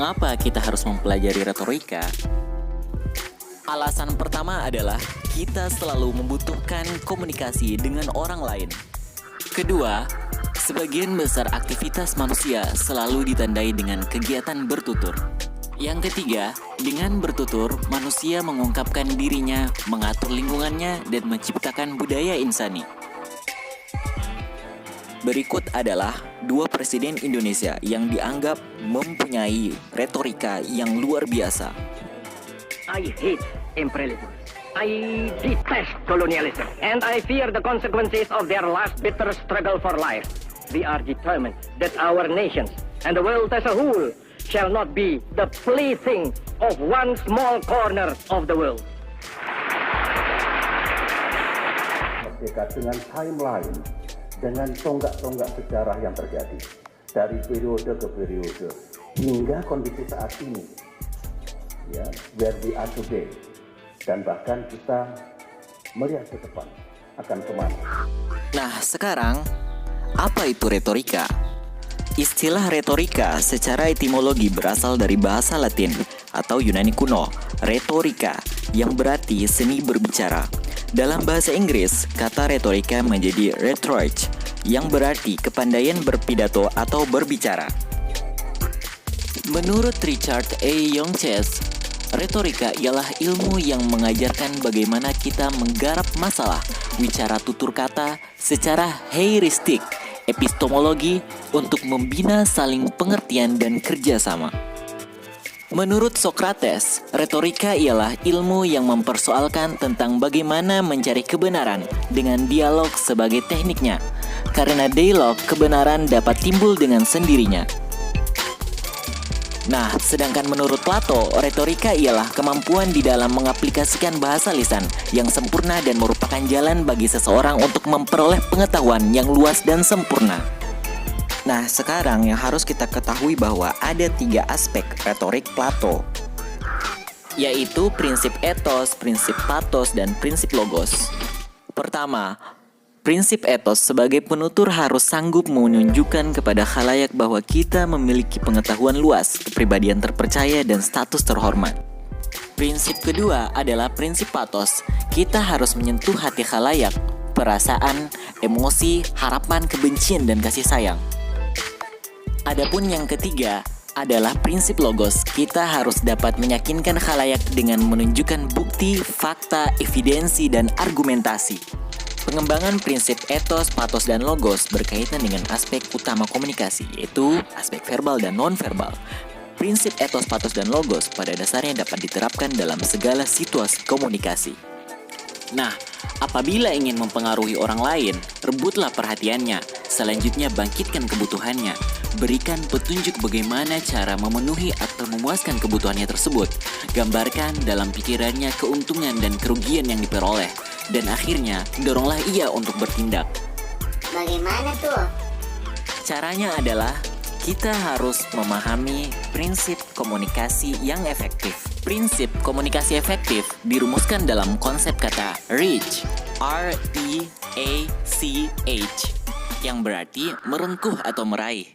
Mengapa kita harus mempelajari retorika? Alasan pertama adalah kita selalu membutuhkan komunikasi dengan orang lain. Kedua, sebagian besar aktivitas manusia selalu ditandai dengan kegiatan bertutur. Yang ketiga, dengan bertutur, manusia mengungkapkan dirinya, mengatur lingkungannya, dan menciptakan budaya insani. Berikut adalah 2 presiden Indonesia yang dianggap mempunyai retorika yang luar biasa. I hate imperialism. I detest colonialism. And I fear the consequences of their last bitter struggle for life. We are determined that our nations and the world as a whole shall not be the plaything of one small corner of the world. Merdeka dengan timeline, dengan tonggak-tonggak sejarah yang terjadi dari periode ke periode hingga kondisi saat ini, ya, where we are today, dan bahkan kita melihat ke depan akan kemana. Nah, sekarang apa itu retorika? Istilah retorika secara etimologi berasal dari bahasa Latin atau Yunani kuno, retorika, yang berarti seni berbicara. Dalam bahasa Inggris, kata retorika menjadi rhetoric, yang berarti kepandaian berpidato atau berbicara. Menurut Richard A. Youngches, retorika ialah ilmu yang mengajarkan bagaimana kita menggarap masalah, wicara tutur kata, secara heuristik, epistemologi untuk membina saling pengertian dan kerjasama. Menurut Socrates, retorika ialah ilmu yang mempersoalkan tentang bagaimana mencari kebenaran dengan dialog sebagai tekniknya. Karena dialog, kebenaran dapat timbul dengan sendirinya. Nah, sedangkan menurut Plato, retorika ialah kemampuan di dalam mengaplikasikan bahasa lisan yang sempurna dan merupakan jalan bagi seseorang untuk memperoleh pengetahuan yang luas dan sempurna. Nah, sekarang yang harus kita ketahui bahwa ada 3 aspek retorik Plato, yaitu prinsip ethos, prinsip pathos, dan prinsip logos. Pertama, prinsip ethos sebagai penutur harus sanggup menunjukkan kepada khalayak bahwa kita memiliki pengetahuan luas, kepribadian terpercaya, dan status terhormat. Prinsip kedua adalah prinsip pathos. Kita harus menyentuh hati khalayak, perasaan, emosi, harapan, kebencian, dan kasih sayang. Adapun yang ketiga adalah prinsip logos. Kita harus dapat meyakinkan khalayak dengan menunjukkan bukti, fakta, evidensi, dan argumentasi. Pengembangan prinsip ethos, pathos, dan logos berkaitan dengan aspek utama komunikasi, yaitu aspek verbal dan non-verbal. Prinsip ethos, pathos, dan logos pada dasarnya dapat diterapkan dalam segala situasi komunikasi. Nah, apabila ingin mempengaruhi orang lain, rebutlah perhatiannya. Selanjutnya bangkitkan kebutuhannya. Berikan petunjuk bagaimana cara memenuhi atau memuaskan kebutuhannya tersebut. Gambarkan dalam pikirannya keuntungan dan kerugian yang diperoleh. Dan akhirnya, doronglah ia untuk bertindak. Bagaimana tuh? Caranya adalah kita harus memahami prinsip komunikasi yang efektif. Prinsip komunikasi efektif dirumuskan dalam konsep kata reach, R-E-A-C-H, yang berarti merengkuh atau meraih.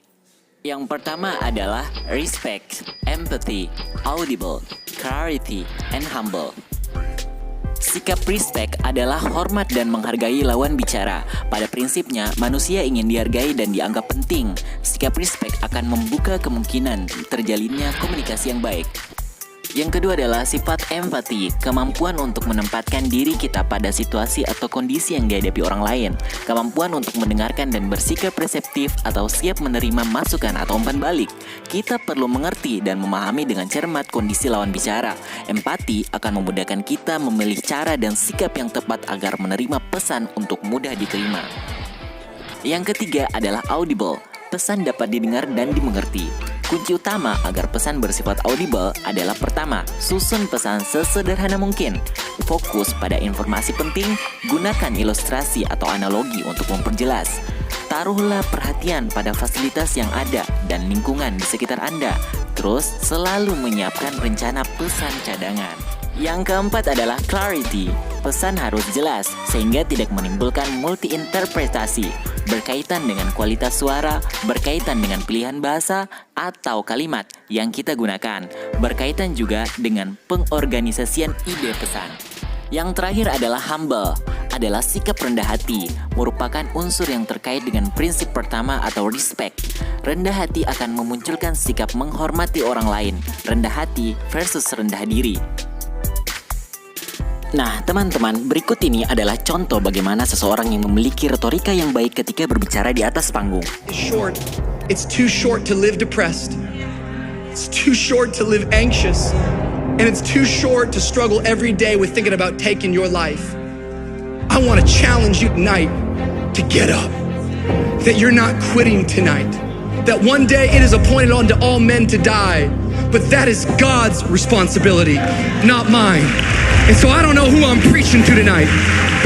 Yang pertama adalah respect, empathy, audible, clarity, and humble. Sikap respect adalah hormat dan menghargai lawan bicara. Pada prinsipnya, manusia ingin dihargai dan dianggap penting. Sikap respect akan membuka kemungkinan terjalinnya komunikasi yang baik. Yang kedua adalah sifat empati, kemampuan untuk menempatkan diri kita pada situasi atau kondisi yang dihadapi orang lain, kemampuan untuk mendengarkan dan bersikap reseptif atau siap menerima masukan atau umpan balik. Kita perlu mengerti dan memahami dengan cermat kondisi lawan bicara. Empati akan memudahkan kita memilih cara dan sikap yang tepat agar menerima pesan untuk mudah diterima. Yang ketiga adalah audible, pesan dapat didengar dan dimengerti. Kunci utama agar pesan bersifat audible adalah pertama, susun pesan sesederhana mungkin. Fokus pada informasi penting, gunakan ilustrasi atau analogi untuk memperjelas. Taruhlah perhatian pada fasilitas yang ada dan lingkungan di sekitar Anda. Terus selalu menyiapkan rencana pesan cadangan. Yang keempat adalah clarity. Pesan harus jelas sehingga tidak menimbulkan multi-interpretasi. berkaitan dengan kualitas suara, berkaitan dengan pilihan bahasa atau kalimat yang kita gunakan, berkaitan juga dengan pengorganisasian ide pesan. Yang terakhir adalah humble, adalah sikap rendah hati, merupakan unsur yang terkait dengan prinsip pertama atau respect. Rendah hati akan memunculkan sikap menghormati orang lain, rendah hati versus rendah diri. Nah, teman-teman, berikut ini adalah contoh bagaimana seseorang yang memiliki retorika yang baik ketika berbicara di atas panggung. It's too short to live depressed. It's too short to live anxious. And it's too short to struggle every day with thinking about taking your life. I want to challenge you tonight to get up. That you're not quitting tonight. That one day it is appointed unto all men to die. But that is God's responsibility, not mine. And so I don't know who I'm preaching to tonight,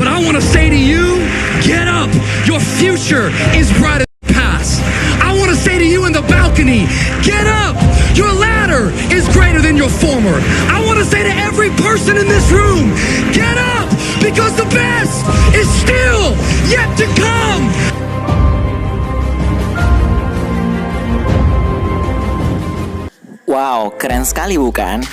but I want to say to you, get up. Your future is bright as the past. I want to say to you in the balcony, get up. Your ladder is greater than your former. I want to say to every person in this room, get up, because the best is still yet to come. Wow, keren sekali bukan?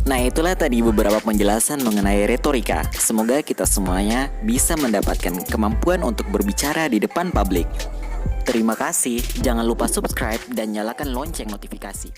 Nah, itulah tadi beberapa penjelasan mengenai retorika. Semoga kita semuanya bisa mendapatkan kemampuan untuk berbicara di depan publik. Terima kasih, jangan lupa subscribe dan nyalakan lonceng notifikasi.